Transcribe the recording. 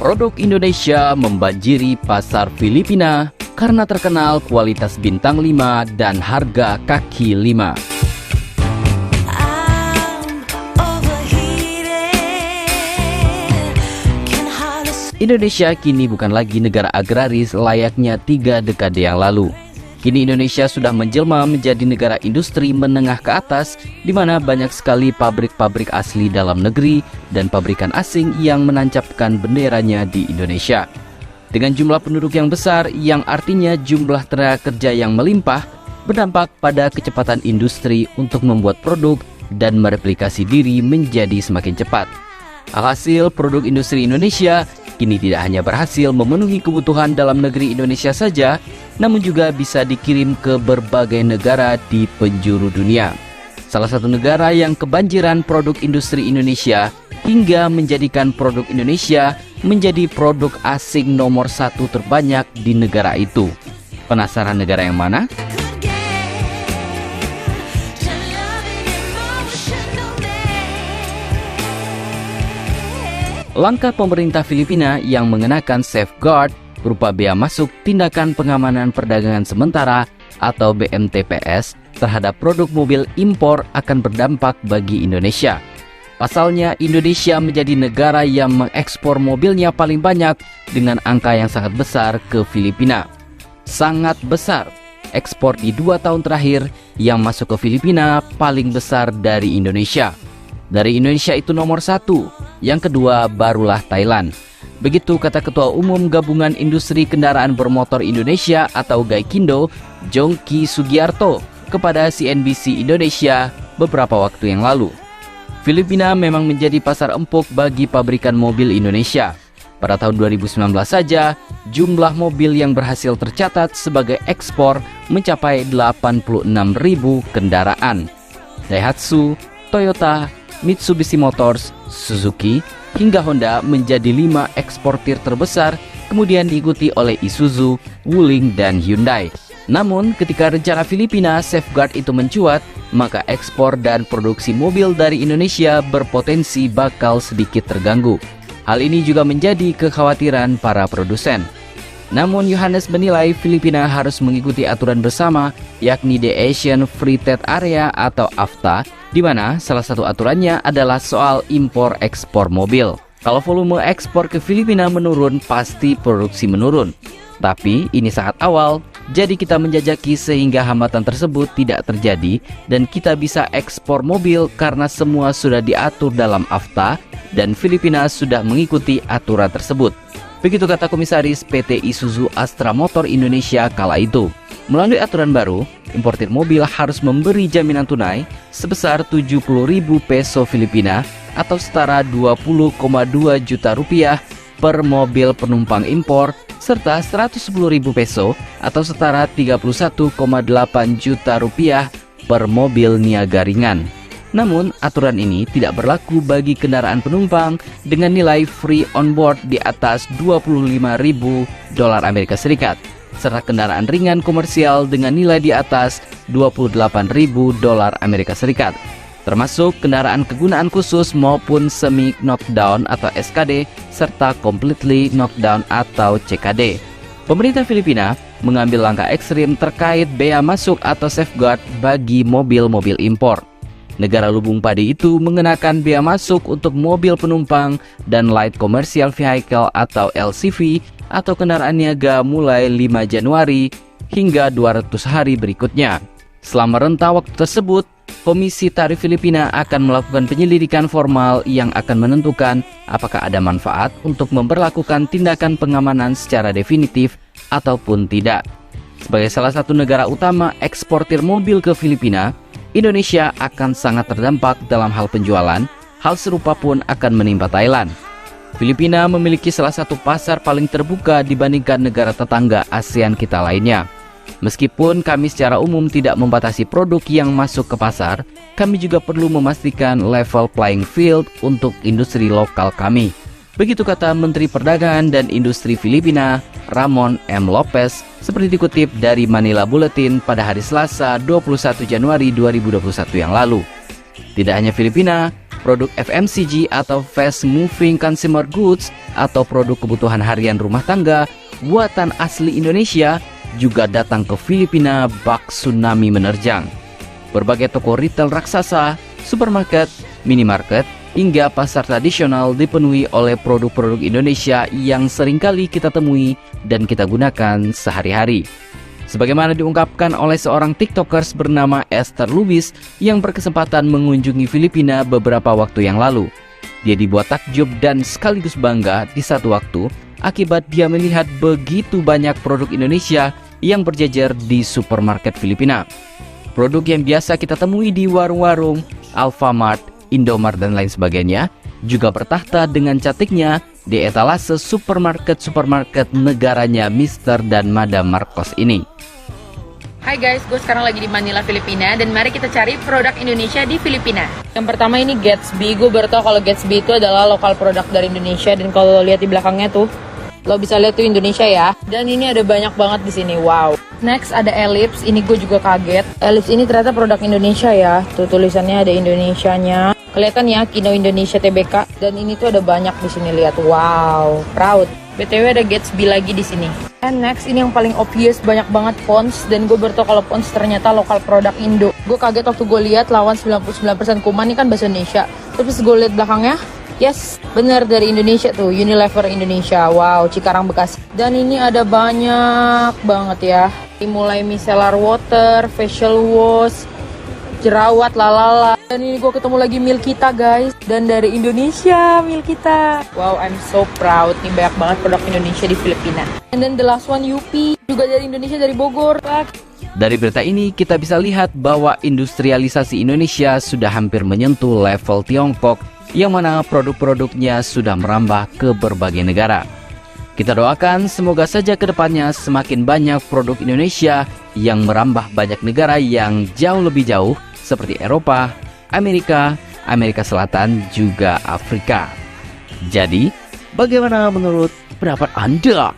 Produk Indonesia membanjiri pasar Filipina karena terkenal kualitas bintang 5 dan harga kaki 5. Indonesia kini bukan lagi negara agraris layaknya 3 dekade yang lalu. Kini Indonesia sudah menjelma menjadi negara industri menengah ke atas, di mana banyak sekali pabrik-pabrik asli dalam negeri dan pabrikan asing yang menancapkan benderanya di Indonesia. Dengan jumlah penduduk yang besar, yang artinya jumlah tenaga kerja yang melimpah, berdampak pada kecepatan industri untuk membuat produk dan mereplikasi diri menjadi semakin cepat. Alhasil, produk industri Indonesia kini tidak hanya berhasil memenuhi kebutuhan dalam negeri Indonesia saja, namun juga bisa dikirim ke berbagai negara di penjuru dunia. Salah satu negara yang kebanjiran produk industri Indonesia hingga menjadikan produk Indonesia menjadi produk asing nomor 1 terbanyak di negara itu. Penasaran negara yang mana? Langkah pemerintah Filipina yang mengenakan safeguard berupa bea masuk tindakan pengamanan perdagangan sementara atau BMTPS terhadap produk mobil impor akan berdampak bagi Indonesia. Pasalnya, Indonesia menjadi negara yang mengekspor mobilnya paling banyak dengan angka yang sangat besar ke Filipina. Sangat besar. Ekspor di 2 tahun terakhir yang masuk ke Filipina paling besar dari Indonesia. Dari Indonesia itu nomor 1, yang kedua barulah Thailand. Begitu kata Ketua Umum Gabungan Industri Kendaraan Bermotor Indonesia atau Gaikindo, Jongki Sugiarto, kepada CNBC Indonesia beberapa waktu yang lalu. Filipina memang menjadi pasar empuk bagi pabrikan mobil Indonesia. Pada tahun 2019 saja, jumlah mobil yang berhasil tercatat sebagai ekspor mencapai 86.000 kendaraan. Daihatsu, Toyota, Mitsubishi Motors, Suzuki, hingga Honda menjadi 5 eksportir terbesar, kemudian diikuti oleh Isuzu, Wuling, dan Hyundai. Namun, ketika rencana Filipina safeguard itu mencuat, maka ekspor dan produksi mobil dari Indonesia berpotensi bakal sedikit terganggu. Hal ini juga menjadi kekhawatiran para produsen. Namun, Yohanes menilai Filipina harus mengikuti aturan bersama, yakni the Asian Free Trade Area atau AFTA, di mana salah satu aturannya adalah soal impor-ekspor mobil. Kalau volume ekspor ke Filipina menurun, pasti produksi menurun. Tapi ini sangat awal, jadi kita menjajaki sehingga hambatan tersebut tidak terjadi dan kita bisa ekspor mobil karena semua sudah diatur dalam AFTA dan Filipina sudah mengikuti aturan tersebut. Begitu kata Komisaris PT Isuzu Astra Motor Indonesia kala itu. Melalui aturan baru, importir mobil harus memberi jaminan tunai sebesar 70.000 peso Filipina atau setara 20,2 juta rupiah per mobil penumpang impor serta 110.000 peso atau setara 31,8 juta rupiah per mobil niaga ringan. Namun, aturan ini tidak berlaku bagi kendaraan penumpang dengan nilai free on board di atas $25.000 Amerika Serikat, serta kendaraan ringan komersial dengan nilai di atas $28.000 Amerika Serikat, termasuk kendaraan kegunaan khusus maupun semi knockdown atau SKD, serta completely knockdown atau CKD. Pemerintah Filipina mengambil langkah ekstrim terkait bea masuk atau safeguard bagi mobil-mobil impor. Negara Lubung Padi itu mengenakan bea masuk untuk mobil penumpang dan light commercial vehicle atau LCV atau kendaraan niaga mulai 5 Januari hingga 200 hari berikutnya. Selama rentang waktu tersebut, Komisi Tarif Filipina akan melakukan penyelidikan formal yang akan menentukan apakah ada manfaat untuk memberlakukan tindakan pengamanan secara definitif ataupun tidak. Sebagai salah satu negara utama eksportir mobil ke Filipina, Indonesia akan sangat terdampak dalam hal penjualan. Hal serupa pun akan menimpa Thailand. Filipina memiliki salah satu pasar paling terbuka dibandingkan negara tetangga ASEAN kita lainnya. Meskipun kami secara umum tidak membatasi produk yang masuk ke pasar, kami juga perlu memastikan level playing field untuk industri lokal kami. Begitu kata Menteri Perdagangan dan Industri Filipina, Ramon M. Lopez, seperti dikutip dari Manila Bulletin pada hari Selasa 21 Januari 2021 yang lalu. Tidak hanya Filipina, produk FMCG atau Fast Moving Consumer Goods atau produk kebutuhan harian rumah tangga buatan asli Indonesia juga datang ke Filipina bak tsunami menerjang. Berbagai toko retail raksasa, supermarket, minimarket, hingga pasar tradisional dipenuhi oleh produk-produk Indonesia yang seringkali kita temui dan kita gunakan sehari-hari. Sebagaimana diungkapkan oleh seorang TikTokers bernama Esther Lubis yang berkesempatan mengunjungi Filipina beberapa waktu yang lalu. Dia dibuat takjub dan sekaligus bangga di satu waktu akibat dia melihat begitu banyak produk Indonesia yang berjejer di supermarket Filipina. Produk yang biasa kita temui di warung-warung, Alfamart, Indomart dan lain sebagainya juga bertahta dengan cantiknya di etalase supermarket negaranya Mr. dan Madam Marcos ini. Hai guys, gue sekarang lagi di Manila, Filipina, dan mari kita cari produk Indonesia di Filipina. Yang pertama ini Gatsby. Gue baru tau kalau Gatsby itu adalah lokal produk dari Indonesia, dan kalau lo lihat di belakangnya tuh, lo bisa lihat tuh Indonesia ya. Dan ini ada banyak banget di sini. Wow. Next ada Ellipse. Ini gue juga kaget. Ellipse ini ternyata produk Indonesia ya. Tuh tulisannya ada Indonesianya. Kelihatan ya, Kino Indonesia Tbk. Dan ini tuh ada banyak di sini, lihat. Wow, proud. BTW ada Gatsby lagi di sini. And next ini yang paling obvious, banyak banget Pond's, dan gue baru tau kalau Pond's ternyata lokal produk Indo. Gue kaget waktu gue lihat lawan 99% kuman ini kan bahasa Indonesia. Terus gue lihat belakangnya, yes, bener dari Indonesia tuh, Unilever Indonesia. Wow, Cikarang Bekasi. Dan ini ada banyak banget ya. Mulai micellar water, facial wash, jerawat, lalala. Dan ini gue ketemu lagi Milkita guys. Dan dari Indonesia Milkita. Wow, I'm so proud. Nih banyak banget produk Indonesia di Filipina. And then the last one Yupi. Juga dari Indonesia, dari Bogor. Dari berita ini kita bisa lihat bahwa industrialisasi Indonesia sudah hampir menyentuh level Tiongkok yang mana produk-produknya sudah merambah ke berbagai negara. Kita doakan semoga saja ke depannya semakin banyak produk Indonesia yang merambah banyak negara yang jauh lebih jauh seperti Eropa, Amerika, Amerika Selatan, juga Afrika. Jadi, bagaimana menurut pendapat Anda?